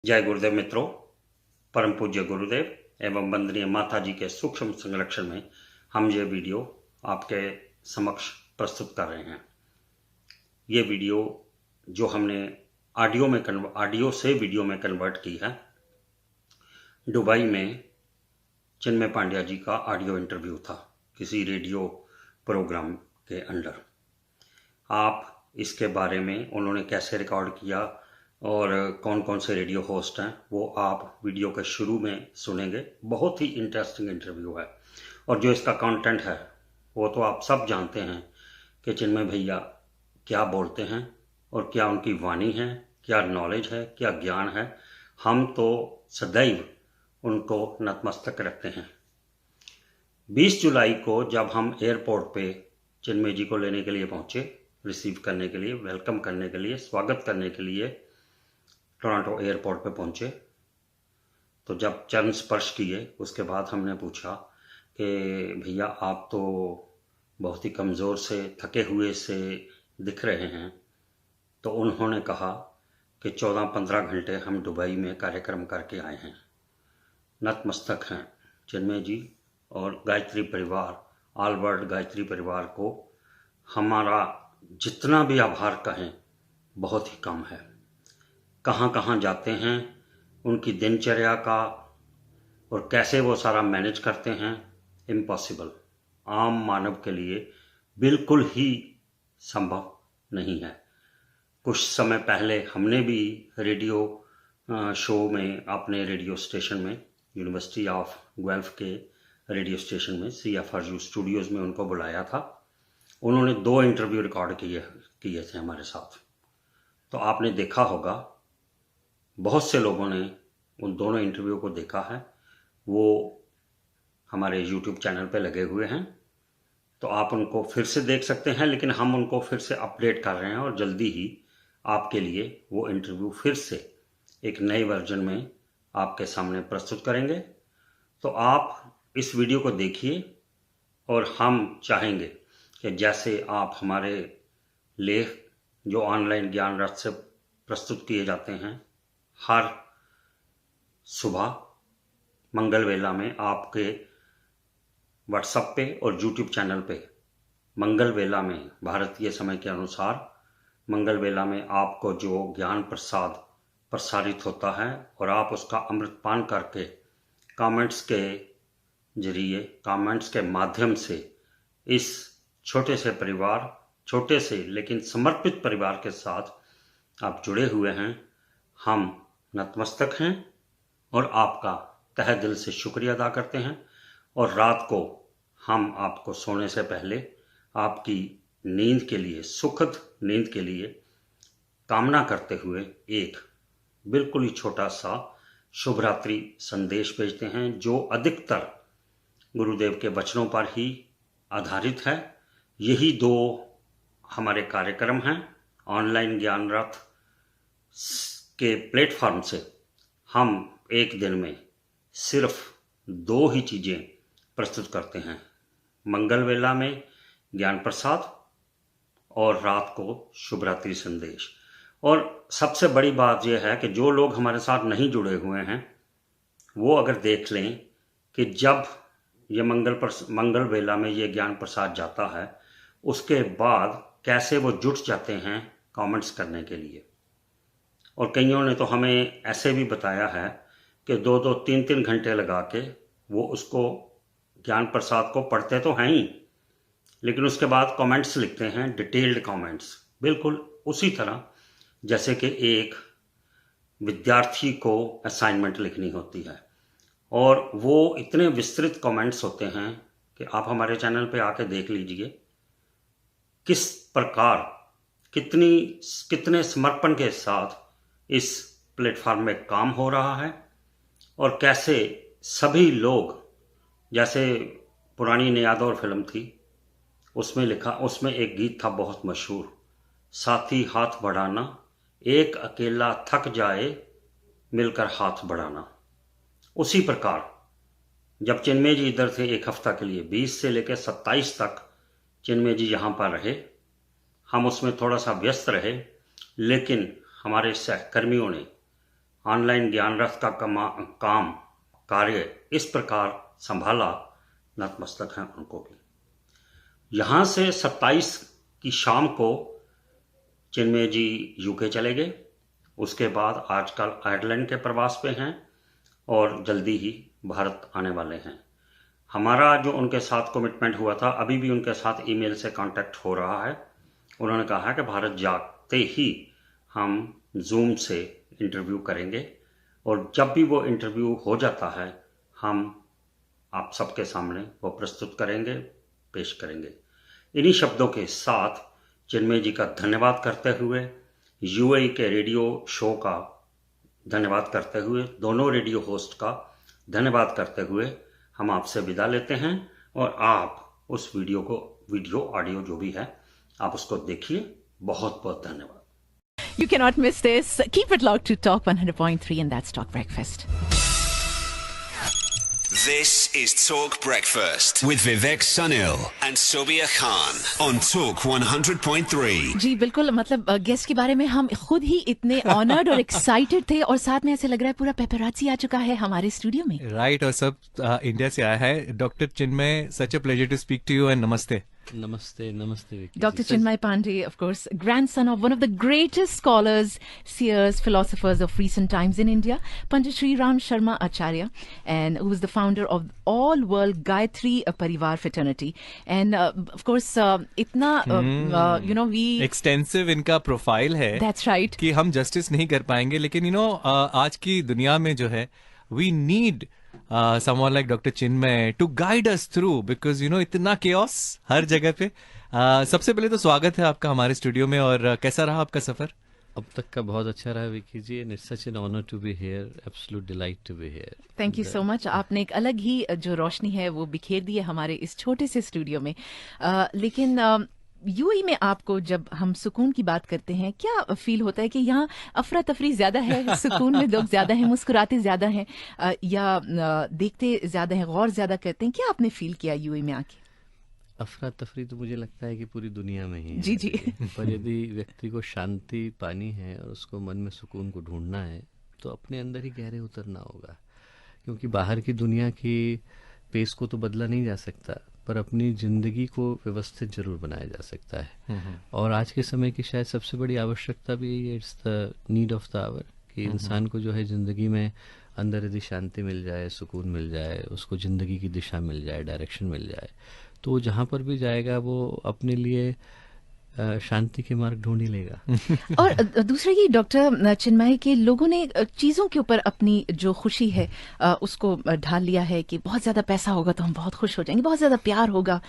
जय गुरुदेव मित्रों, परम पूज्य गुरुदेव एवं वंदनीय माता जी के सूक्ष्म संरक्षण में हम ये वीडियो आपके समक्ष प्रस्तुत कर रहे हैं। ये वीडियो जो हमने ऑडियो से वीडियो में कन्वर्ट की है, दुबई में चिन्मय पांड्या जी का ऑडियो इंटरव्यू था किसी रेडियो प्रोग्राम के अंडर। आप इसके बारे में उन्होंने कैसे रिकॉर्ड किया और कौन कौन से रेडियो होस्ट हैं वो आप वीडियो के शुरू में सुनेंगे। बहुत ही इंटरेस्टिंग इंटरव्यू है और जो इसका कंटेंट है वो तो आप सब जानते हैं कि चिन्मय भैया क्या बोलते हैं और क्या उनकी वाणी है, क्या नॉलेज है, क्या ज्ञान है। हम तो सदैव उनको नतमस्तक रखते हैं। 20 जुलाई को जब हम एयरपोर्ट पे चिन्मय जी को लेने के लिए पहुंचे, रिसीव करने के लिए, वेलकम करने के लिए, स्वागत करने के लिए टोरंटो एयरपोर्ट पे पहुंचे, तो जब चरण स्पर्श किए उसके बाद हमने पूछा कि भैया आप तो बहुत ही कमज़ोर से, थके हुए से दिख रहे हैं। तो उन्होंने कहा कि 14-15 घंटे हम दुबई में कार्यक्रम करके आए हैं। नतमस्तक हैं चिन्मय जी और गायत्री परिवार, ऑल वर्ल्ड गायत्री परिवार को हमारा जितना भी आभार कहें बहुत ही कम है। कहाँ कहाँ जाते हैं, उनकी दिनचर्या का और कैसे वो सारा मैनेज करते हैं, इम्पॉसिबल, आम मानव के लिए बिल्कुल ही संभव नहीं है। कुछ समय पहले हमने भी रेडियो शो में, अपने रेडियो स्टेशन में, यूनिवर्सिटी ऑफ गुएल्फ के रेडियो स्टेशन में CFRU स्टूडियोज़ में उनको बुलाया था। उन्होंने 2 इंटरव्यू रिकॉर्ड किए थे हमारे साथ। तो आपने देखा होगा, बहुत से लोगों ने उन दोनों इंटरव्यू को देखा है। वो हमारे YouTube चैनल पे लगे हुए हैं, तो आप उनको फिर से देख सकते हैं। लेकिन हम उनको फिर से अपडेट कर रहे हैं और जल्दी ही आपके लिए वो इंटरव्यू फिर से एक नए वर्जन में आपके सामने प्रस्तुत करेंगे। तो आप इस वीडियो को देखिए और हम चाहेंगे कि जैसे आप हमारे लेख जो ऑनलाइन ज्ञान रथ से प्रस्तुत किए जाते हैं, हर सुबह मंगल वेला में आपके व्हाट्सएप पे और यूट्यूब चैनल पे मंगल वेला में, भारतीय समय के अनुसार मंगल वेला में आपको जो ज्ञान प्रसाद प्रसारित होता है और आप उसका अमृतपान करके कमेंट्स के जरिए, कमेंट्स के माध्यम से इस छोटे से परिवार, छोटे से लेकिन समर्पित परिवार के साथ आप जुड़े हुए हैं। हम नतमस्तक हैं और आपका तहे दिल से शुक्रिया अदा करते हैं। और रात को हम आपको सोने से पहले आपकी नींद के लिए, सुखद नींद के लिए कामना करते हुए एक बिल्कुल ही छोटा सा शुभ रात्रि संदेश भेजते हैं, जो अधिकतर गुरुदेव के वचनों पर ही आधारित है। यही 2 हमारे कार्यक्रम हैं। ऑनलाइन ज्ञान रथ के प्लेटफॉर्म से हम एक दिन में सिर्फ 2 ही चीज़ें प्रस्तुत करते हैं, मंगल वेला में ज्ञान प्रसाद और रात को शुभ रात्रि संदेश। और सबसे बड़ी बात यह है कि जो लोग हमारे साथ नहीं जुड़े हुए हैं वो अगर देख लें कि जब ये मंगल वेला में ये ज्ञान प्रसाद जाता है, उसके बाद कैसे वो जुट जाते हैं कमेंट्स करने के लिए। और कईयों ने तो हमें ऐसे भी बताया है कि 2-2, 3-3 घंटे लगा के वो उसको ज्ञान प्रसाद को पढ़ते तो हैं ही, लेकिन उसके बाद कमेंट्स लिखते हैं, डिटेल्ड कमेंट्स, बिल्कुल उसी तरह जैसे कि एक विद्यार्थी को असाइनमेंट लिखनी होती है। और वो इतने विस्तृत कमेंट्स होते हैं कि आप हमारे चैनल पे आके देख लीजिए किस प्रकार, कितने समर्पण के साथ इस प्लेटफॉर्म में काम हो रहा है और कैसे सभी लोग, जैसे पुरानी नियादौर फिल्म थी, उसमें एक गीत था बहुत मशहूर, साथी हाथ बढ़ाना, एक अकेला थक जाए मिलकर हाथ बढ़ाना। उसी प्रकार जब चिन्मय जी इधर थे एक हफ्ता के लिए, 20 से लेकर 27 तक चिन्मय जी यहाँ पर रहे। हम उसमें थोड़ा सा व्यस्त रहे, लेकिन हमारे सहकर्मियों ने ऑनलाइन ज्ञान रथ का काम कार्य इस प्रकार संभाला, नतमस्तक हैं उनको भी। यहाँ से 27 की शाम को चिन्मय जी यूके चले गए। उसके बाद आजकल आयरलैंड के प्रवास पे हैं और जल्दी ही भारत आने वाले हैं। हमारा जो उनके साथ कमिटमेंट हुआ था, अभी भी उनके साथ ईमेल से कांटेक्ट हो रहा है। उन्होंने कहा है कि भारत जाते ही हम जूम से इंटरव्यू करेंगे और जब भी वो इंटरव्यू हो जाता है हम आप सबके सामने वो प्रस्तुत करेंगे, पेश करेंगे। इन्हीं शब्दों के साथ चिन्मय जी का धन्यवाद करते हुए, यूएई के रेडियो शो का धन्यवाद करते हुए, दोनों रेडियो होस्ट का धन्यवाद करते हुए हम आपसे विदा लेते हैं और आप उस वीडियो ऑडियो जो भी है आप उसको देखिए। बहुत बहुत धन्यवाद। You cannot miss this. Keep it locked to Talk 100.3 and that's Talk Breakfast. This is Talk Breakfast with Vivek Sunil and Sobia Khan on Talk 100.3. जी बिल्कुल, मतलब गेस्ट के बारे में हम खुद ही इतने ऑनर्ड और एक्साइटेड थे और साथ में ऐसे लग रहा है पूरा पेपराची आ चुका है हमारे स्टूडियो में। राइट, और सब इंडिया से आया है। Doctor Chinmay, such a pleasure to speak to you and नमस्ते। Namaste, Vicky. Dr. Chinmay Pandey, of course, grandson of one of the greatest scholars, seers, philosophers of recent times in India, Pandit Sri Ram Sharma Acharya, and who is the founder of All World Gayatri Parivar Fraternity. And of course, itna, we... Extensive इनका profile है। That's right. कि हम justice नहीं कर पाएंगे, लेकिन आज की दुनिया में जो है we need someone like Dr. Chinmay to guide us through, because इतना chaos हर जगह पे। सबसे पहले तो स्वागत है आपका हमारे स्टूडियो में, और कैसा रहा आपका सफर? अब तक का बहुत अच्छा रहा विकी जी, and it's such an honor to be here, absolute delight to be here. Thank you so much. आपने एक अलग ही जो रोशनी है वो बिखेर दी है हमारे इस छोटे से स्टूडियो में। लेकिन यूएई में आपको जब हम सुकून की बात करते हैं, क्या फील होता है कि यहाँ अफरा तफरी ज्यादा है, सुकून में लोग ज्यादा हैं, मुस्कुराते ज्यादा हैं, या देखते ज्यादा हैं, गौर ज्यादा करते हैं? क्या आपने फील किया यूएई में आके? अफरा तफरी तो मुझे लगता है कि पूरी दुनिया में ही है। जी जी। पर यदि व्यक्ति को शांति पानी है और उसको मन में सुकून को ढूंढना है तो अपने अंदर ही गहरे उतरना होगा, क्योंकि बाहर की दुनिया की पेस को तो बदला नहीं जा सकता, पर अपनी जिंदगी को व्यवस्थित जरूर बनाया जा सकता है। और आज के समय की शायद सबसे बड़ी आवश्यकता भी यही है, it's the need of the hour, कि इंसान को जो है जिंदगी में अंदर यदि शांति मिल जाए, सुकून मिल जाए, उसको जिंदगी की दिशा मिल जाए, डायरेक्शन मिल जाए, तो जहाँ पर भी जाएगा वो अपने लिए शांति के मार्ग ढूंढ ही लेगा। और दूसरा ये डॉक्टर चिन्मय के लोगों ने चीजों के ऊपर अपनी जो खुशी है उसको ढाल लिया है कि बहुत ज्यादा पैसा होगा तो हम बहुत खुश हो जाएंगे, बहुत ज्यादा प्यार होगा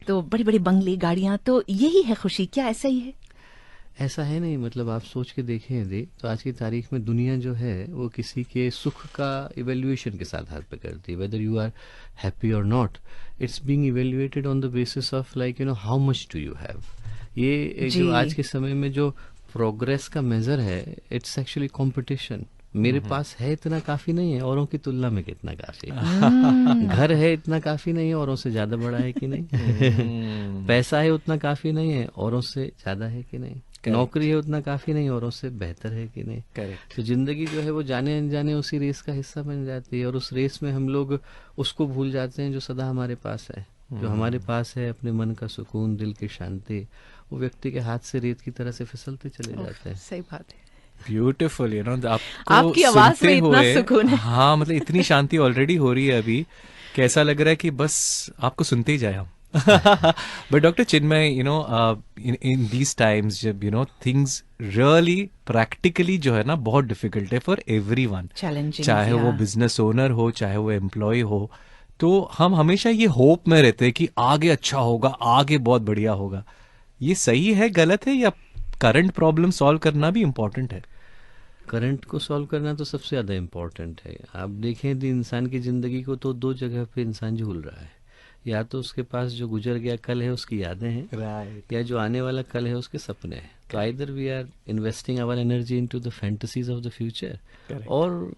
तो बड़ी बड़ी बंगले, गाड़ियां, तो यही है खुशी। क्या ऐसा ही है? ऐसा है नहीं, मतलब आप सोच के देखें यदि, तो आज की तारीख में दुनिया जो है वो किसी के सुख का इवेल्युएशन किस आधार पर करती है, वेदर यू आर हैप्पी और not, it's being evaluated on the basis of like how much do you have. ये जो आज के समय में जो प्रोग्रेस का मेजर है, इट्स एक्चुअली कंपटीशन। मेरे पास है इतना काफी नहीं है, औरों की तुलना में कितना काफी है। घर है इतना काफी नहीं है, औरों से ज्यादा बड़ा है कि नहीं। पैसा है उतना काफी नहीं है, औरों से ज्यादा है कि नहीं। नौकरी है उतना काफी नहीं, औरों से बेहतर है कि नहीं। करेक्ट। तो जिंदगी जो है वो जाने अनजाने उसी रेस का हिस्सा बन जाती है, और उस रेस में हम लोग उसको भूल जाते हैं जो सदा हमारे पास है। जो हमारे पास है अपने मन का सुकून, दिल की शांति, वो व्यक्ति के हाथ से रेत की तरह से फिसलते चले जाते हैं। सही बात है। ब्यूटीफुल, आपकी आवाज में इतना सुकून है। हाँ, मतलब इतनी शांति ऑलरेडी हो रही है अभी, कैसा लग रहा है कि बस आपको सुनते ही जाए हम। But Dr. Chinmay, in these times, जब things really practically जो है ना बहुत डिफिकल्ट है फॉर एवरीवन, चाहे वो बिजनेस ओनर हो, चाहे वो एम्प्लॉय हो, तो हम हमेशा ये होप में रहते हैं कि आगे अच्छा होगा, आगे बहुत बढ़िया होगा। ये सही है, गलत है, या करंट प्रॉब्लम सॉल्व करना भी इम्पोर्टेंट है? करंट को सॉल्व करना तो सबसे ज्यादा इम्पोर्टेंट है। आप देखें इंसान की जिंदगी को तो दो जगह पे इंसान झूल रहा है, या तो उसके पास जो गुजर गया कल है उसकी यादें हैं, right. या जो आने वाला कल है उसके सपने हैं। तो either we are investing our energy into the fantasies of the future, और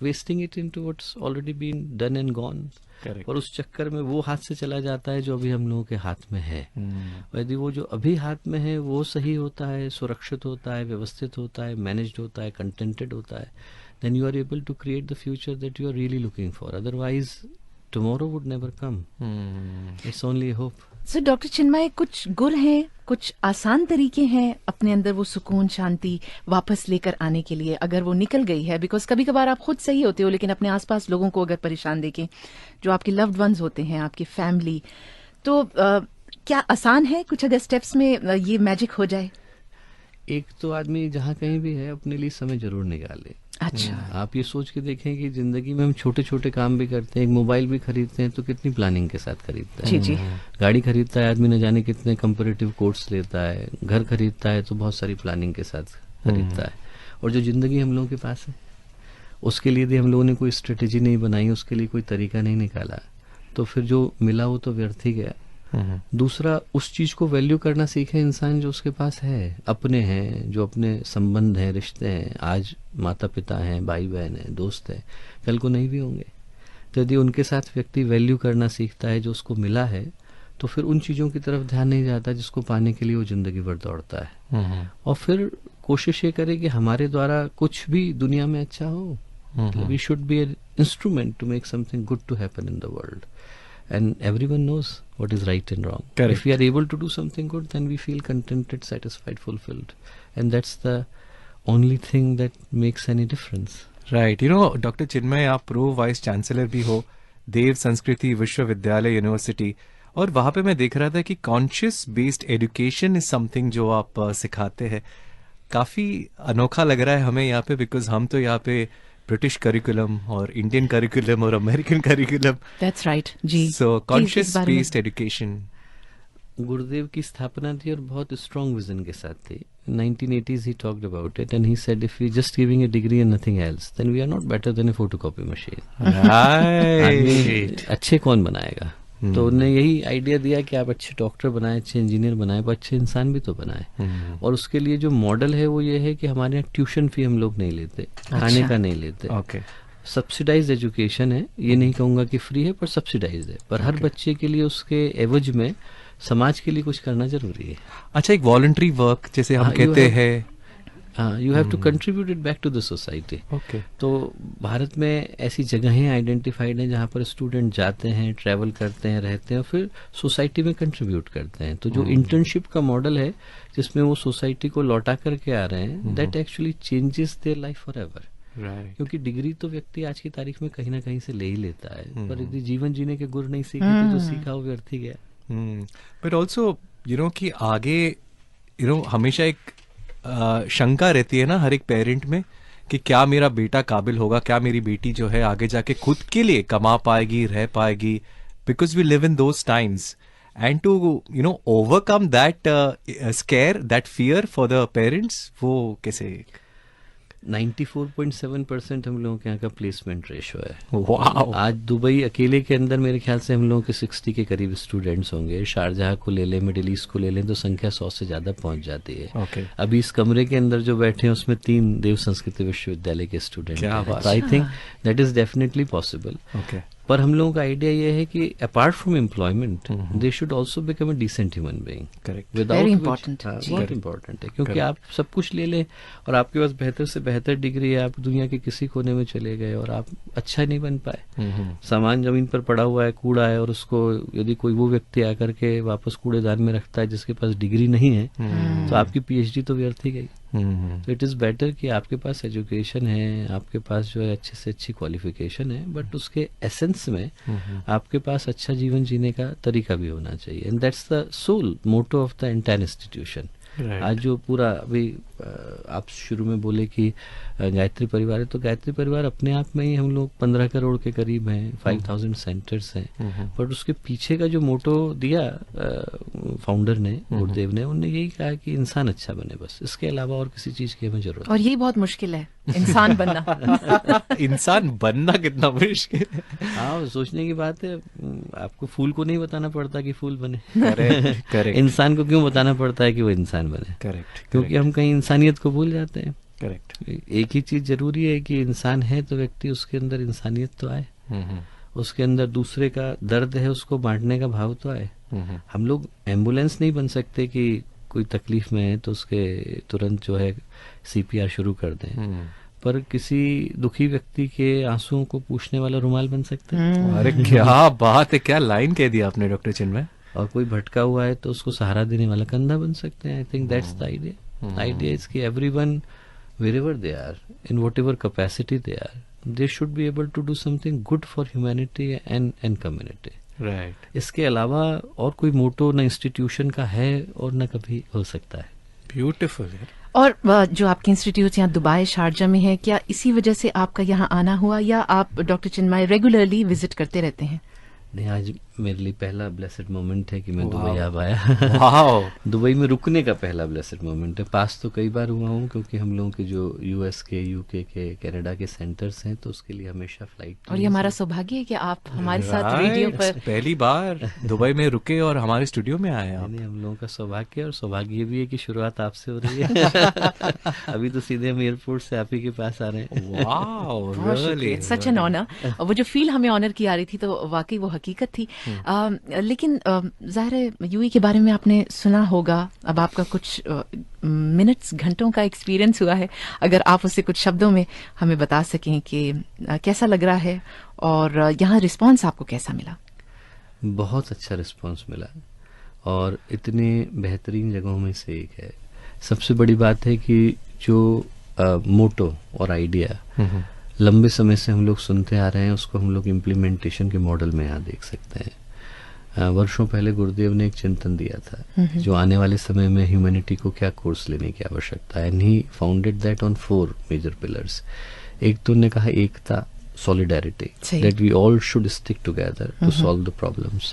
wasting it into what's already been done and gone. और उस चक्कर में वो हाथ से चला जाता है जो अभी हम लोगों के हाथ में है। यदि वो जो अभी हाथ में है वो सही होता है, सुरक्षित होता है, व्यवस्थित होता है, मैनेज्ड होता है, कंटेंटेड होता है, then you are able to create the future that you are really looking for. Otherwise, tomorrow would never come. It's only a hope. So doctor Chinmay, कुछ गुर हैं, कुछ आसान तरीके हैं अपने अंदर वो सुकून शांति वापस लेकर आने के लिए, अगर वो निकल गई है? बिकॉज कभी कभार आप खुद सही होते हो लेकिन अपने आसपास लोगों को अगर परेशान देखें, जो आपके लव्ड वंस होते हैं, आपकी फैमिली, तो क्या आसान है कुछ अगर स्टेप्स में ये मैजिक हो जाए? एक तो आदमी जहाँ कहीं भी है अपने लिए समय जरूर निकाले। अच्छा। आप ये सोच के देखें कि जिंदगी में हम छोटे छोटे काम भी करते हैं, एक मोबाइल भी खरीदते हैं तो कितनी प्लानिंग के साथ खरीदता है। जी जी। गाड़ी खरीदता है आदमी न जाने कितने कंपैरेटिव कोर्स लेता है, घर खरीदता है तो बहुत सारी प्लानिंग के साथ खरीदता है। और जो जिंदगी हम लोगों के पास है उसके लिए यदि हम लोगों ने कोई स्ट्रेटेजी नहीं बनाई, उसके लिए कोई तरीका नहीं निकाला, तो फिर जो मिला वो तो व्यर्थ ही गया। दूसरा, उस चीज को वैल्यू करना सीखे इंसान जो उसके पास है, अपने हैं, जो अपने संबंध हैं, रिश्ते हैं। आज माता पिता हैं, भाई बहन हैं, दोस्त हैं, कल को नहीं भी होंगे। तो यदि उनके साथ व्यक्ति वैल्यू करना सीखता है जो उसको मिला है, तो फिर उन चीजों की तरफ ध्यान नहीं जाता जिसको पाने के लिए वो जिंदगी भर दौड़ता है। और फिर कोशिश ये करे कि हमारे द्वारा कुछ भी दुनिया में अच्छा हो। We should be an instrument to make something good to happen in the world, and everyone knows what is right and wrong. Correct. If we are able to do something good, then we feel contented, satisfied, fulfilled, and that's the only thing that makes any difference. Right. You know doctor Chinmay, आप pro vice chancellor भी हो देव संस्कृति विश्वविद्यालय university, और वहाँ पे मैं देख रहा था कि conscious based education is something जो आप सिखाते हैं। काफ़ी अनोखा लग रहा है हमें यहाँ पे, बिकॉज हम तो यहाँ पे ब्रिटिश करिकुलम और इंडियन करिकुलम और अमेरिकन करिकुलम। दैट्स राइट जी। So conscious based education Gurudev की स्थापना थी और बहुत स्ट्रॉन्ग विजन के साथ थी। 1980s he talked about it and he said if we just giving a degree and nothing else then we are not better than a photocopy machine. Right. अच्छे कौन बनाएगा? तो उन्होंने यही आइडिया दिया कि आप अच्छे डॉक्टर बनाए, अच्छे इंजीनियर बनाए, पर अच्छे इंसान भी तो बनाए। और उसके लिए जो मॉडल है वो ये है कि हमारे यहाँ ट्यूशन फी हम लोग नहीं लेते, खाने का नहीं लेते। ओके। सब्सिडाइज एजुकेशन है, ये नहीं कहूंगा कि फ्री है, पर सब्सिडाइज है। पर हर बच्चे के लिए उसके एवज में समाज के लिए कुछ करना जरूरी है। अच्छा, एक वॉलंटरी वर्क जैसे हम कहते हैं, you have to contribute it back to the society. Okay. तो भारत में ऐसी जगहें आइडेंटिफाइड हैं जहाँ पर स्टूडेंट जाते हैं, ट्रैवल करते हैं, रहते हैं और फिर सोसाइटी में कंट्रीब्यूट करते हैं। तो जो इंटर्नशिप का मॉडल है जिसमें वो सोसाइटी को लौटा करके आ रहे हैं, that actually changes their life forever. Right. क्योंकि डिग्री तो व्यक्ति आज की तारीख में कहीं ना कहीं से ले ही लेता है, पर यदि जीवन जीने के गुर नहीं सीखे तो जो सीखा वो व्यर्थ ही गया। बट ऑल्सो यू नो कि आगे यू नो हमेशा एक शंका रहती है ना हर एक पेरेंट में कि क्या मेरा बेटा काबिल होगा, क्या मेरी बेटी जो है आगे जाके खुद के लिए कमा पाएगी, रह पाएगी, because we live in those times. And to you know overcome that scare, that fear for the parents, वो कैसे? 94.7% हम लोगों के यहाँ का प्लेसमेंट रेशो है। वाओ। आज दुबई अकेले के अंदर मेरे ख्याल से हम लोगों के 60 के करीब स्टूडेंट्स होंगे। शारजाह को ले लें, मिडिल ईस्ट को ले लें तो संख्या 100 से ज्यादा पहुंच जाती है। ओके। अभी इस कमरे के अंदर जो बैठे हैं उसमें 3 देव संस्कृति विश्वविद्यालय के स्टूडेंट क्या हैं। बात तो I think that is definitely possible. Okay. पर हम लोगों का आइडिया ये है कि apart from employment they should also become a decent human being. Correct. Very important, जी। बहुत इंपॉर्टेंट है, क्योंकि आप सब कुछ ले लें और आपके पास बेहतर से बेहतर डिग्री है, आप दुनिया के किसी कोने में चले गए और आप अच्छा नहीं बन पाए। सामान जमीन पर पड़ा हुआ है, कूड़ा है, और उसको यदि कोई वो व्यक्ति आकर के वापस कूड़ेदान में रखता है जिसके पास डिग्री नहीं है, तो आपकी पीएचडी तो व्यर्थ ही गई। तो इट इज़ बेटर कि आपके पास एजुकेशन है, आपके पास जो है अच्छे से अच्छी क्वालिफिकेशन है, बट उसके एसेंस में आपके पास अच्छा जीवन जीने का तरीका भी होना चाहिए। And that's the sole motto of the entire institution. आज जो पूरा अभी आप शुरू में बोले कि गायत्री परिवार है, तो गायत्री परिवार अपने आप में ही हम लोग 15 करोड़ के करीब हैं, 5000 सेंटर्स हैं। बट उसके पीछे का जो मोटो दिया फाउंडर ने, गुरुदेव ने, उन्होंने यही कहा कि इंसान अच्छा बने, बस इसके अलावा और किसी चीज की हमें जरूरत। और यही बहुत मुश्किल है, इंसान बनना। इंसान बनना कितना मुश्किल है। हाँ, सोचने की बात है। आपको फूल को नहीं बताना पड़ता कि फूल बने। करेक्ट। करेक्ट। इंसान को क्यों बताना पड़ता है कि वो इंसान बने? करेक्ट। क्योंकि हम कहीं इंसानियत को भूल जाते हैं। करेक्ट। एक ही चीज जरूरी है कि इंसान है तो व्यक्ति, उसके अंदर इंसानियत तो आए, उसके अंदर दूसरे का दर्द है उसको बांटने का भाव तो आए। हम लोग एम्बुलेंस नहीं बन सकते कि कोई तकलीफ में है तो उसके तुरंत जो है CPR शुरू कर दें, पर किसी दुखी व्यक्ति के आंसुओं को पूछने वाला रुमाल बन सकते हैं। अरे क्या बात है, क्या लाइन कह दी आपने डॉक्टर चिन्मय। और कोई भटका हुआ है तो उसको सहारा देने वाला कंधा बन सकते हैं। I think that's the idea. Idea is कि everyone wherever they are, in whatever capacity they are, they should be able to do something good for humanity and community. Right. इसके अलावा और कोई मोटो न इंस्टीट्यूशन का है और न कभी हो सकता है। ब्यूटीफुल। और जो आपके इंस्टीट्यूट यहाँ दुबई शारजा में है, क्या इसी वजह से आपका यहाँ आना हुआ या आप डॉक्टर चिन्मय रेगुलरली विजिट करते रहते हैं? नहीं, आज मेरे लिए पहला ब्लेसेड मोमेंट है कि मैं Wow. दुबई आ पाया। वाओ। दुबई में रुकने का पहला ब्लेसेड मोमेंट है। पास तो कई बार हुआ हूँ क्योंकि हम लोगों के जो यूएस के, यूके के, कनाडा के सेंटर्स हैं तो उसके लिए हमेशा फ्लाइट। और ये हमारा सौभाग्य है कि आप हमारे साथ रेडियो Right. पर पहली बार दुबई में रुके और हमारे स्टूडियो में आए आप। नहीं, हम लोगों का सौभाग्य, और सौभाग्य ये भी है कि शुरुआत आपसे हो रही है। अभी तो सीधे हम एयरपोर्ट से आप ही के पास आ रहे हैं। Wow, really such an honour. वो जो फील हमें ऑनर की आ रही थी तो वाकई वो हकीकत थी। लेकिन जाहिर है यूएई के बारे में आपने सुना होगा, अब आपका कुछ मिनट्स घंटों का एक्सपीरियंस हुआ है, अगर आप उसे कुछ शब्दों में हमें बता सकें कि कैसा लग रहा है और यहाँ रिस्पांस आपको कैसा मिला? बहुत अच्छा रिस्पांस मिला और इतने बेहतरीन जगहों में से एक है। सबसे बड़ी बात है कि जो मोटो और आइडिया लंबे समय से हम लोग सुनते आ रहे हैं, उसको हम लोग इम्प्लीमेंटेशन के मॉडल में यहाँ देख सकते हैं। वर्षों पहले गुरुदेव ने एक चिंतन दिया था जो आने वाले समय में ह्यूमैनिटी को क्या कोर्स लेने की आवश्यकता है, and he founded that on 4 major pillars. एक तो उन्होंने कहा एकता, solidarity, that we all should stick together to solve the problems.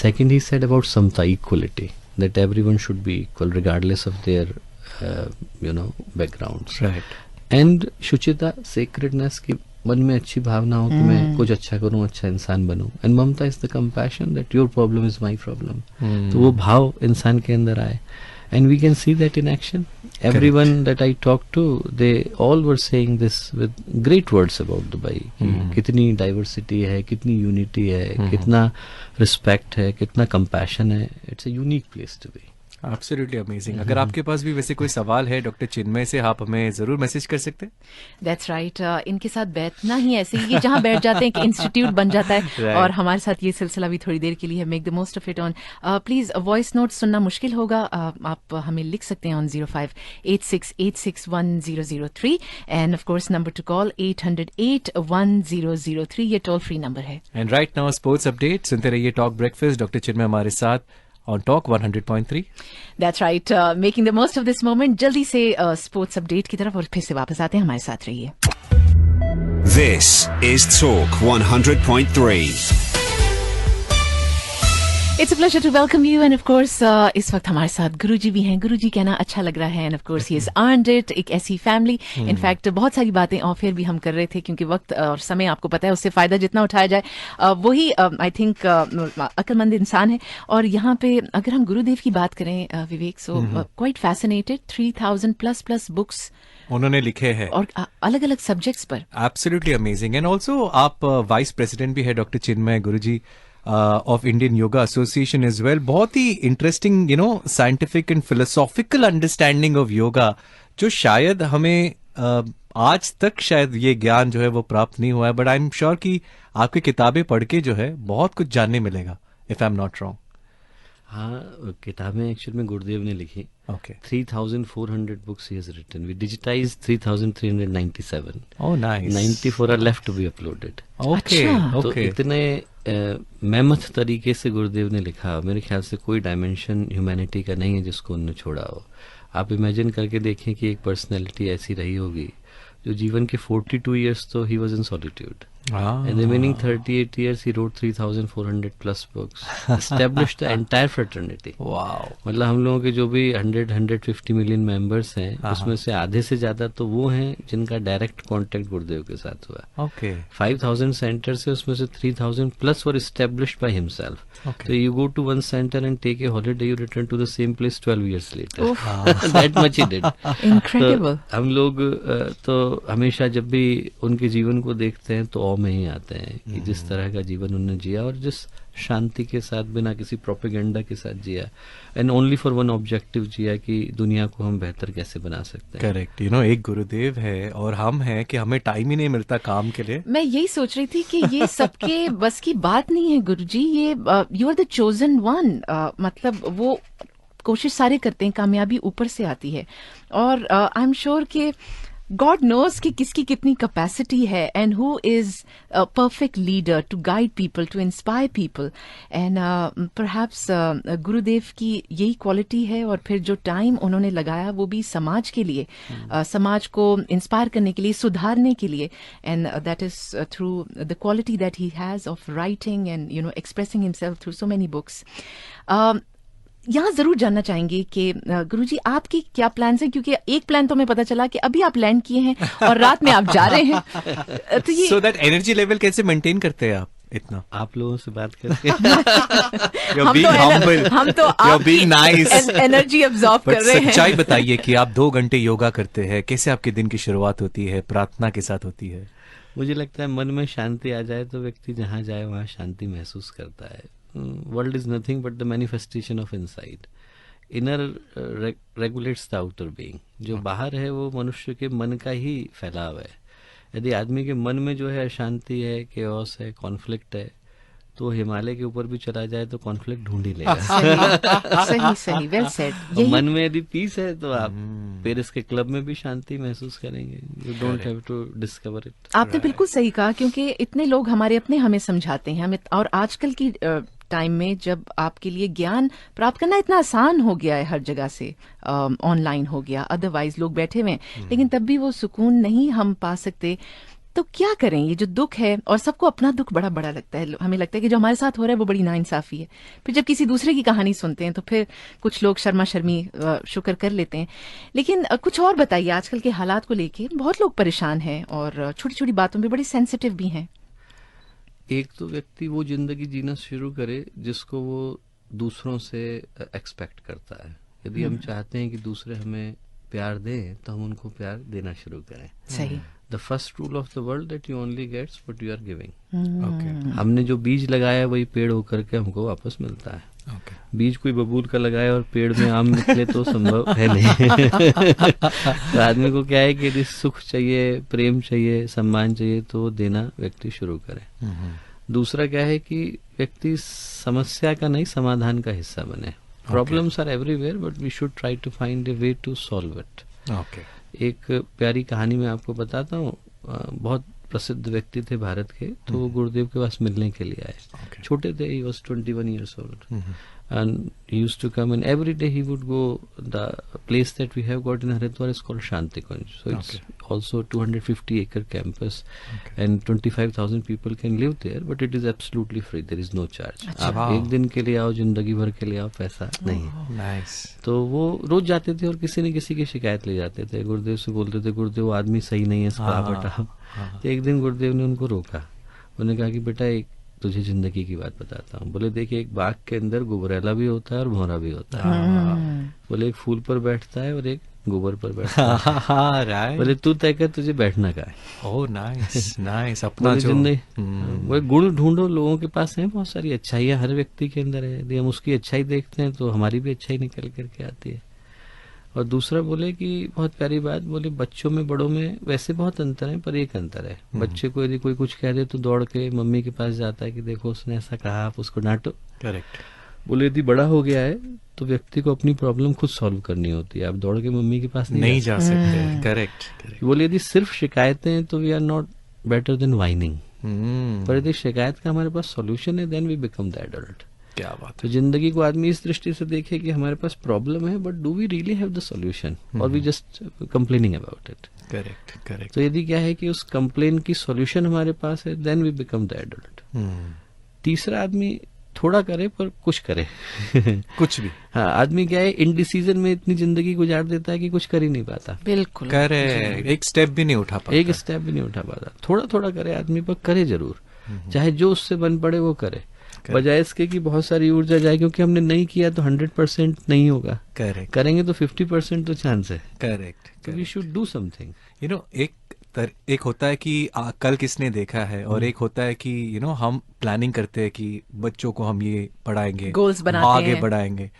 Second, he said about samta, equality, that everyone should be equal regardless of their backgrounds. Right. And शुचिता, sacredness, की मन में अच्छी भावना हो कि मैं कुछ अच्छा करूं, अच्छा इंसान बनूं। And Mamata is the compassion that your problem is my problem. तो वो भाव इंसान के अंदर आए, and we can see that in action. Everyone that I talked to, they all were saying this with great words about Dubai. कितनी diversity है, कितनी unity है, कितना respect है, कितना compassion है. It's a unique place to be. Absolutely amazing. अगर आपके पास भी वैसे कोई सवाल है डॉक्टर चिन्मय से, आप हमें जरूर मैसेज कर सकते हैं। That's right. इनके साथ बैठना ही ऐसे, ये जहाँ बैठ जाते हैं कि इंस्टीट्यूट बन जाता है। Right. और हमारे साथ ये सिलसिला भी थोड़ी देर के लिए है। Make the most of it on. Please voice note सुनना मुश्किल होगा, आप हमें लिख सकते हैं on 0586861003 and of course number two call 800-81003। ये टोल फ्री नंबर है। And right now sports update सुनते रहिए टॉक ब्रेकफास्ट। डॉक्टर चिन्मय हमारे साथ on talk 100.3। That's right. Making the most of this moment. जल्दी से स्पोर्ट्स अपडेट की तरफ और फिर से वापस आते हैं, हमारे साथ रहिए। This is Talk 100.3. It's a pleasure to welcome you and of course इस वक्त हमारे साथ गुरुजी भी हैं। गुरुजी कहना अच्छा लग रहा है and of course he has earned it. एक ऐसी फैमिली, इनफैक्ट बहुत सारी बातें ऑफ एयर भी हम कर रहे थे क्योंकि वक्त और समय आपको पता है उससे फायदा जितना उठाया जाए वही आई थिंक अक्लमंद इंसान है। और यहाँ पे अगर हम गुरुदेव की बात करें Vivek, so quite fascinated, 3000+ books उन्होंने लिखे हैं और अलग अलग सब्जेक्ट्स पर। Absolutely amazing. एंड ऑल्सो आप वाइस प्रेसिडेंट भी है डॉक्टर चिन्मय गुरुजी of Indian Yoga Association as well. बहुत ही interesting scientific and philosophical understanding of yoga, जो शायद हमें आज तक शायद ये ज्ञान जो है वो प्राप्त नहीं हुआ है, बट आई एम श्योर कि आपकी किताबें पढ़ के जो है बहुत कुछ जानने मिलेगा, if I am not wrong. हाँ, किताबें एक्चुअली में गुरुदेव ने लिखी। Okay. 3,400 books he has written. We digitized 3,397. Oh, nice. 94 are left to be uploaded. Okay, अच्छा। तो okay. इतने मेहनत तरीके से गुरुदेव ने लिखा, मेरे ख्याल से कोई डायमेंशन ह्यूमैनिटी का नहीं है जिसको उन्होंने छोड़ा हो। आप इमेजिन करके देखें कि एक पर्सनैलिटी ऐसी रही होगी जो जीवन के 42 years तो he was in solitude, and remaining 38 years he wrote 3,400+ books, established the entire fraternity. Wow. मतलब हम लोगों के जो भी 150 मिलियन मेंबर्स हैं उसमें से आधे से ज्यादा तो वो हैं जिनका डायरेक्ट कांटेक्ट गुरुदेव के साथ हुआ। Okay. 5,000 सेंटर्स है, उसमें से 3,000+ were established by himself. Okay. So you go to one center and take a holiday, you return to the same place 12 years later. That much he did. Incredible. तो हम लोग तो हमेशा जब भी उनके जीवन को देखते हैं तो में ही आते हैं कि जिस तरह का जीवन उन्होंने जिया और जिस शांति के साथ बिना किसी प्रोपेगेंडा के साथ जिया and only for one objective जिया कि दुनिया को हम बेहतर कैसे बना सकते हैं। करेक्ट, एक गुरुदेव है और हम हैं कि हमें टाइम ही नहीं मिलता काम के लिए। मैं यही सोच रही थी कि ये सबके बस की बात नहीं है गुरुजी, ये you are the chosen one. मतलब वो कोशिश सारे करते हैं, कामयाबी ऊपर से आती है। और आई एम श्योर कि गॉड नोज कि किसकी कितनी कैपेसिटी है and who is a perfect leader to guide people, to inspire people. And perhaps Gurudev की यही क्वालिटी है, और फिर जो टाइम उन्होंने लगाया वो भी समाज के लिए, समाज को इंस्पायर करने के लिए, सुधारने के लिए। And that is through the quality that he has of writing and expressing himself through so many books. यहाँ जरूर जानना चाहेंगे कि गुरुजी आपकी क्या प्लान्स हैं, क्योंकि एक प्लान तो हमें पता चला कि अभी आप लैंड किए हैं और रात में आप जा रहे हैं। तो ये सो दैट एनर्जी लेवल कैसे मेंटेन करते हैं आप इतना? आप लोगों से बात करके हम तो आपकी एनर्जी अब्सॉर्ब कर रहे हैं। सच्चाई बताइए कि आप 2 घंटे योगा करते हैं, कैसे आपके दिन की शुरुआत होती है, प्रार्थना के साथ होती है? मुझे लगता है मन में शांति आ जाए तो व्यक्ति जहाँ जाए वहाँ शांति महसूस करता है। World is nothing but the manifestation of inside. Inner regulates the outer being. जो बाहर है वो मनुष्य के मन का ही फैलाव है। यदि आदमी के मन में जो है अशांति है, केओस है, कॉन्फ्लिक्ट है, तो हिमालय के ऊपर भी चला जाए तो कॉन्फ्लिक्ट ढूंढ ही लेगा। सही वेल सेड। मन में यदि पीस है तो आप पेरिस के क्लब में भी शांति महसूस करेंगे। You don't have to discover it. आपने बिल्कुल सही कहा, क्योंकि इतने लोग हमारे अपने हमें समझाते हैं, हमें, और आजकल की टाइम में जब आपके लिए ज्ञान प्राप्त करना इतना आसान हो गया है, हर जगह से ऑनलाइन हो गया, अदरवाइज लोग बैठे हुए हैं, लेकिन तब भी वो सुकून नहीं हम पा सकते। तो क्या करें? ये जो दुख है, और सबको अपना दुख बड़ा बड़ा लगता है, हमें लगता है कि जो हमारे साथ हो रहा है वो बड़ी नाइंसाफी है। फिर जब किसी दूसरे की कहानी सुनते हैं तो फिर कुछ लोग शर्मा शर्मी शुक्र कर लेते हैं। लेकिन कुछ और बताइए, आजकल के हालात को लेके बहुत लोग परेशान हैं और छोटी छोटी बातों पे बड़े सेंसिटिव भी हैं। एक तो व्यक्ति वो जिंदगी जीना शुरू करे जिसको वो दूसरों से एक्सपेक्ट करता है। यदि हम चाहते हैं कि दूसरे हमें प्यार दें तो हम उनको प्यार देना शुरू करें। सही। The first rule of the world that you only gets what you are giving. Okay. हमने जो बीज लगाया वही पेड़ होकर के हमको वापस मिलता है। बीज कोई बबूल का लगाए और पेड़ में आम निकले तो संभव है नहीं। तो आदमी को क्या है कि यदि सुख चाहिए, प्रेम चाहिए, सम्मान चाहिए तो देना व्यक्ति शुरू करे। दूसरा क्या है कि व्यक्ति समस्या का नहीं समाधान का हिस्सा बने। Problems are everywhere but we should try to find a way to solve it. एक प्यारी कहानी मैं आपको बताता हूँ। बहुत प्रसिद्ध व्यक्ति थे भारत के, तो वो गुरुदेव के पास मिलने के लिए आए। छोटे थे, he was 21 years old, and he used to come, and every day he would go. The place that we have got in Haridwar is called Shanti Kunj, so it's also 250-acre campus, and 25,000 people can live there, but it is absolutely free. There is no charge. आप एक दिन के लिए आओ, जिंदगी भर के लिए आओ, पैसा नहीं है। नाइस। तो वो रोज जाते थे और किसी न किसी की शिकायत ले जाते थे। गुरुदेव से बोलते थे, गुरुदेव वो आदमी सही नहीं है, इसको आप हटाओ। तो एक दिन गुरुदेव ने उनको रोका। उन्होंने कहा कि बेटा, एक तुझे जिंदगी की बात बताता हूँ। बोले देखिए, एक बाग के अंदर गुबरेला भी होता है और भौरा भी होता है। बोले एक फूल पर बैठता है और एक गोबर पर बैठता है। बोले तू तय कर तुझे बैठना का है। Oh nice nice. अपना जो वो गुण ढूंढो। लोगों के पास है बहुत सारी अच्छाइयाँ, हर व्यक्ति के अंदर है। यदि हम उसकी अच्छाई देखते हैं तो हमारी भी अच्छाई निकल करके आती है। और दूसरा बोले कि बहुत प्यारी बात, बोले बच्चों में बड़ों में वैसे बहुत अंतर है, पर एक अंतर है। बच्चे को यदि कोई कुछ कह दे तो दौड़ के मम्मी के पास जाता है कि देखो उसने ऐसा कहा, आप उसको डांटो। करेक्ट। बोले यदि बड़ा हो गया है तो व्यक्ति को अपनी प्रॉब्लम खुद सॉल्व करनी होती है। आप दौड़ के मम्मी के पास नहीं जा सकते। करेक्ट। बोले यदि सिर्फ शिकायतें तो we are not better than whining. पर यदि शिकायत का हमारे पास सॉल्यूशन है then we become the adult. क्या बात है। तो जिंदगी को आदमी इस दृष्टि से देखे कि हमारे पास प्रॉब्लम है, but do we really have the solution और we just complaining about it. Correct. तो यदि क्या है कि उस कंप्लेन की सॉल्यूशन हमारे पास है then we become the adult. तीसरा आदमी थोड़ा करे पर कुछ करे। कुछ भी। हाँ, आदमी क्या है इनडिसीजन में इतनी जिंदगी गुजार देता है कि कुछ कर ही नहीं पाता। बिल्कुल। करे एक स्टेप भी नहीं उठा पाता। थोड़ा थोड़ा करे आदमी, पर करे जरूर। चाहे जो उससे बन पड़े वो करे, बजाय इसके कि बहुत सारी ऊर्जा जाए, क्योंकि हमने नहीं किया तो 100% नहीं होगा। करेंगे तो 50% तो चांस है। Correct. We should do something. एक एक होता है कि कल किसने देखा है, और एक होता है कि हम प्लानिंग करते हैं कि बच्चों को हम ये पढ़ाएंगे, Goals बनाते आगे हैं। बढ़ाएंगे।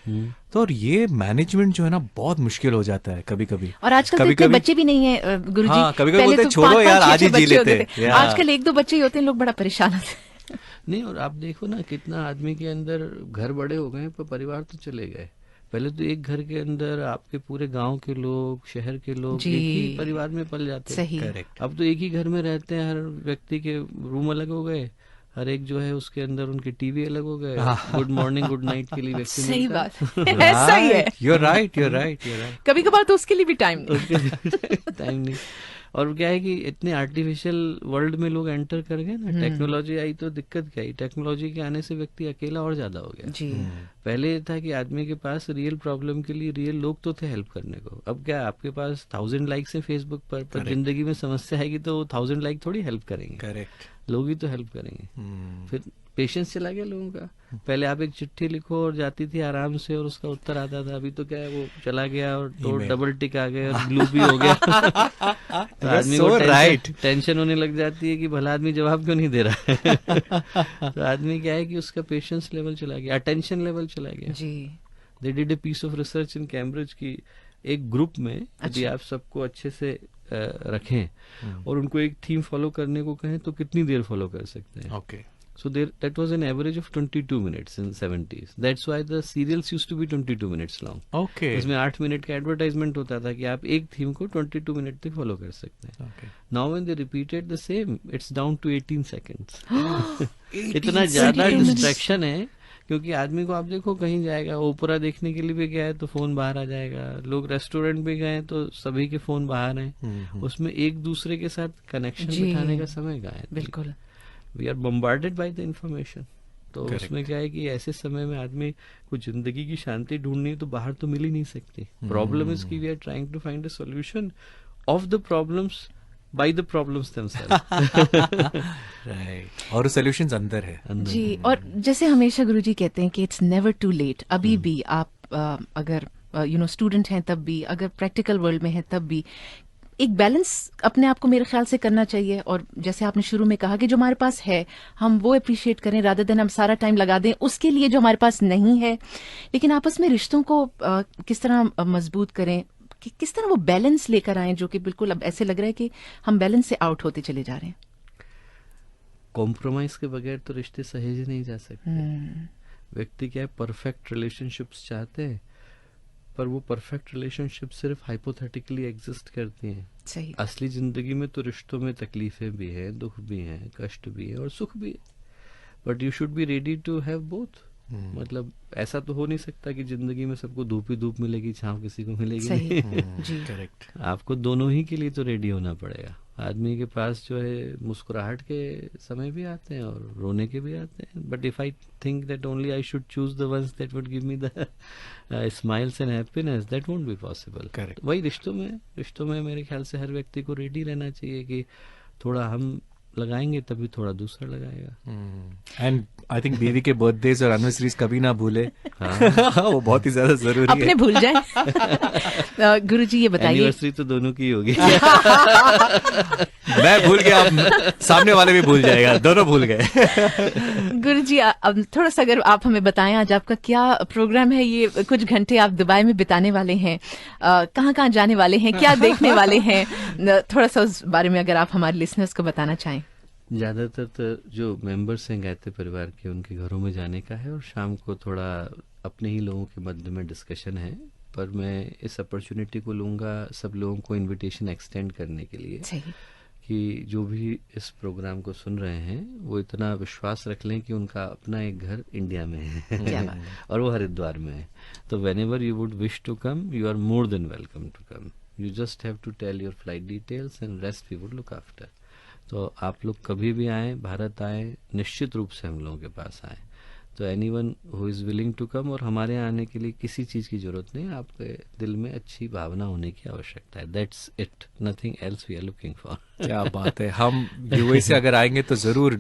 तो और ये मैनेजमेंट जो है ना बहुत मुश्किल हो जाता है कभी कभी। और आजकल तो इतने बच्चे भी नहीं है गुरुजी। हाँ, कभी-कभी पहले बोलते तो हैं, छोड़ो 5-5, यार, 6-6 आज ही जी बच्चे होते लेते थे। हैं। आजकल 1-2 बच्चे ही होते हैं, लोग बड़ा परेशान होते हैं। नहीं, और आप देखो ना कितना आदमी के अंदर घर बड़े हो गए पर परिवार तो चले गए। पहले तो एक घर के अंदर आपके पूरे गांव के लोग, शहर के लोग जी। एक ही परिवार में पल जाते हैं। सही। करेक्ट। अब तो एक ही घर में रहते हैं, हर व्यक्ति के रूम अलग हो गए, हर एक जो है उसके अंदर उनकी टीवी अलग हो गए, गुड मॉर्निंग गुड नाइट के लिए व्यक्ति सही मिलता बात है। ऐसा ही है। You're right, you're right, you're right. कभी कभार तो उसके लिए भी टाइम नहीं। उसके टाइम नहीं। और क्या है कि इतने आर्टिफिशियल वर्ल्ड में लोग एंटर कर गए ना, टेक्नोलॉजी आई तो दिक्कत क्या आई, टेक्नोलॉजी के आने से व्यक्ति अकेला और ज्यादा हो गया। जी। पहले ये था कि आदमी के पास रियल प्रॉब्लम के लिए रियल लोग तो थे हेल्प करने को। अब क्या आपके पास 1000 लाइक्स है फेसबुक पर जिंदगी में समस्या आएगी तो 1000 लाइक थोड़ी हेल्प करेंगे, करेक्ट। लोग ही तो हेल्प करेंगे। फिर पेशेंस चला गया लोगों का। पहले आप एक चिट्ठी लिखो और जाती थी आराम से और उसका उत्तर आता था। अभी तो क्या है, वो चला गया और तो डबल टिक आ गए और ब्लू भी हो गया। तो आदमी को टेंशन होने लग जाती है कि भला आदमी जवाब क्यों नहीं दे रहा है। तो आदमी क्या है कि उसका पेशेंस लेवल चला गया, अटेंशन लेवल चला गया। जी। They did a piece of research in Cambridge की एक ग्रुप में यदि आप सबको अच्छे से रखें और उनको एक थीम फॉलो करने को कहें तो कितनी देर फॉलो कर सकते हैं। Okay. So that was an average of 22 minutes in 70s. That's why the serials used to be 22 minutes long. Okay. उसमें 8 मिनट का एडवर्टाइजमेंट होता था कि आप एक थीम को 22 मिनट तक फॉलो कर सकते हैं। Okay. Now when they repeated the same, it's down to 18 seconds. इतना ज्यादा डिस्ट्रैक्शन है क्योंकि आदमी को आप देखो कहीं जाएगा, ओपेरा देखने के लिए भी गया है तो फोन बाहर आ जाएगा, लोग रेस्टोरेंट भी गए तो सभी के फोन बाहर हैं, उसमें एक दूसरे के साथ कनेक्शन बिठाने का समय कहाँ है। बिल्कुल। We are bombarded by the information. तो Correct. उसमें क्या है कि ऐसे समय में आदमी को जिंदगी की शांति ढूंढनी है तो बाहर तो मिल ही नहीं सकती। प्रॉब्लम इज कि we are trying to find a solution of the problems by the problems themselves. Right. और सॉल्यूशंस अंदर है। जी। और जैसे हमेशा गुरुजी कहते हैं कि इट्स नेवर टू लेट। अभी भी आप अगर स्टूडेंट हैं तब भी, अगर प्रैक्टिकल वर्ल्ड में है तब भी, एक बैलेंस अपने आप को मेरे ख्याल से करना चाहिए। और जैसे आपने शुरू में कहा कि जो हमारे पास है हम वो अप्रिशिएट करें, रादर देन हम सारा टाइम लगा दें उसके लिए जो हमारे पास नहीं है। लेकिन आपस में रिश्तों को किस तरह मजबूत करें, कि किस तरह वो बैलेंस लेकर आए, जो कि बिल्कुल अब ऐसे लग रहा है कि हम बैलेंस से आउट होते चले जा रहे हैं। कॉम्प्रोमाइज के बगैर तो रिश्ते सहेजे नहीं जा सकते। व्यक्ति क्या है, परफेक्ट रिलेशनशिप्स चाहते हैं पर वो परफेक्ट रिलेशनशिप सिर्फ हाइपोथेटिकली एग्जिस्ट करती हैं। सही। असली जिंदगी में तो रिश्तों में तकलीफें भी हैं, दुख भी हैं, कष्ट भी है और सुख भी है। But you should be ready to have both. मतलब ऐसा तो हो नहीं सकता कि जिंदगी में सबको धूप ही धूप मिलेगी, छांव किसी को मिलेगी सही। नहीं। जी। करेक्ट। आपको दोनों ही के लिए तो रेडी होना पड़ेगा। आदमी के पास जो है मुस्कुराहट के समय भी आते हैं और रोने के भी आते हैं। But if I think that only I should choose the ones that would give me the smiles and happiness, that won't be possible. Correct. वही रिश्तों में मेरे ख्याल से हर व्यक्ति को रेडी रहना चाहिए कि थोड़ा हम लगाएंगे तभी थोड़ा दूसरा लगाएगा। एंड आई थिंक बीवी के बर्थडेज और एनिवर्सरीज कभी ना भूले। वो बहुत ही ज्यादा जरूरी अपने है। भूल जाए। गुरुजी ये बताइए। एनिवर्सरी तो दोनों की होगी। मैं भूल गया, अब सामने वाले भी भूल जाएगा, दोनों भूल गए। गुरुजी अब थोड़ा सा अगर आप हमें बताएं, आज आपका क्या प्रोग्राम है? ये कुछ घंटे आप दुबई में बिताने वाले हैं, कहाँ कहाँ जाने वाले हैं, क्या देखने वाले हैं? थोड़ा सा उस बारे में अगर आप हमारे लिसनर्स को बताना चाहें। ज्यादातर तो जो मेंबर्स हैं गायत्री परिवार के, उनके घरों में जाने का है और शाम को थोड़ा अपने ही लोगों के मध्य में डिस्कशन है। पर मैं इस अपॉर्चुनिटी को लूंगा सब लोगों को इनविटेशन एक्सटेंड करने के लिए सही। कि जो भी इस प्रोग्राम को सुन रहे हैं वो इतना विश्वास रख लें कि उनका अपना एक घर इंडिया में क्या है बात। और वो हरिद्वार में है। तो whenever you would wish to come, you are more than welcome to come. You just have to tell your flight details and rest we would look after. तो आप लोग कभी भी आए, भारत आए, निश्चित रूप से हम लोगों के पास आए। तो anyone who is willing to come, और हमारे यहाँ आने के लिए किसी चीज की जरूरत नहीं, आपके दिल में अच्छी भावना होने की आवश्यकता है। That's it, nothing else we are looking for. क्या बात है, हम यूएई से अगर आएंगे तो जरूर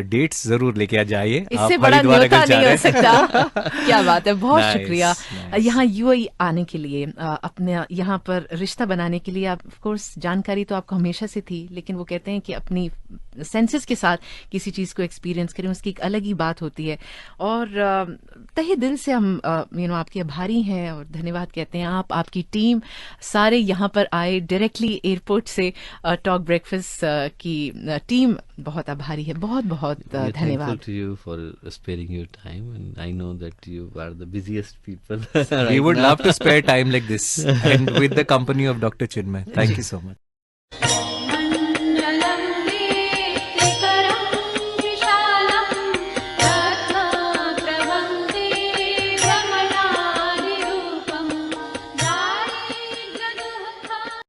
डेट्स जरूर लेके आ जाइए। इससे आप बड़ा हरिद्वार न्योता अगर जा नहीं रहे हो हैं। सकता। क्या बात है, बहुत Nice, शुक्रिया nice. यहाँ यूएई आने के लिए। अपने यहाँ पर रिश्ता बनाने के लिए आप ऑफ कोर्स जानकारी तो आपको हमेशा से थी, लेकिन वो कहते हैं कि अपनी सेंसेस के साथ किसी चीज को एक्सपीरियंस करें, उसकी एक अलग ही बात होती है। और तहे दिल से हम आपके आभारी हैं और धन्यवाद कहते हैं। आप, आपकी टीम सारे यहाँ पर आए डायरेक्टली एयरपोर्ट से। टॉक ब्रेकफास्ट की टीम बहुत आभारी है। बहुत बहुत We are thankful धन्यवाद। to you for sparing your time, and I know that you are the busiest people. We right would now. love to spare time like this and with the company of Dr. Chinmay. Thank you so much.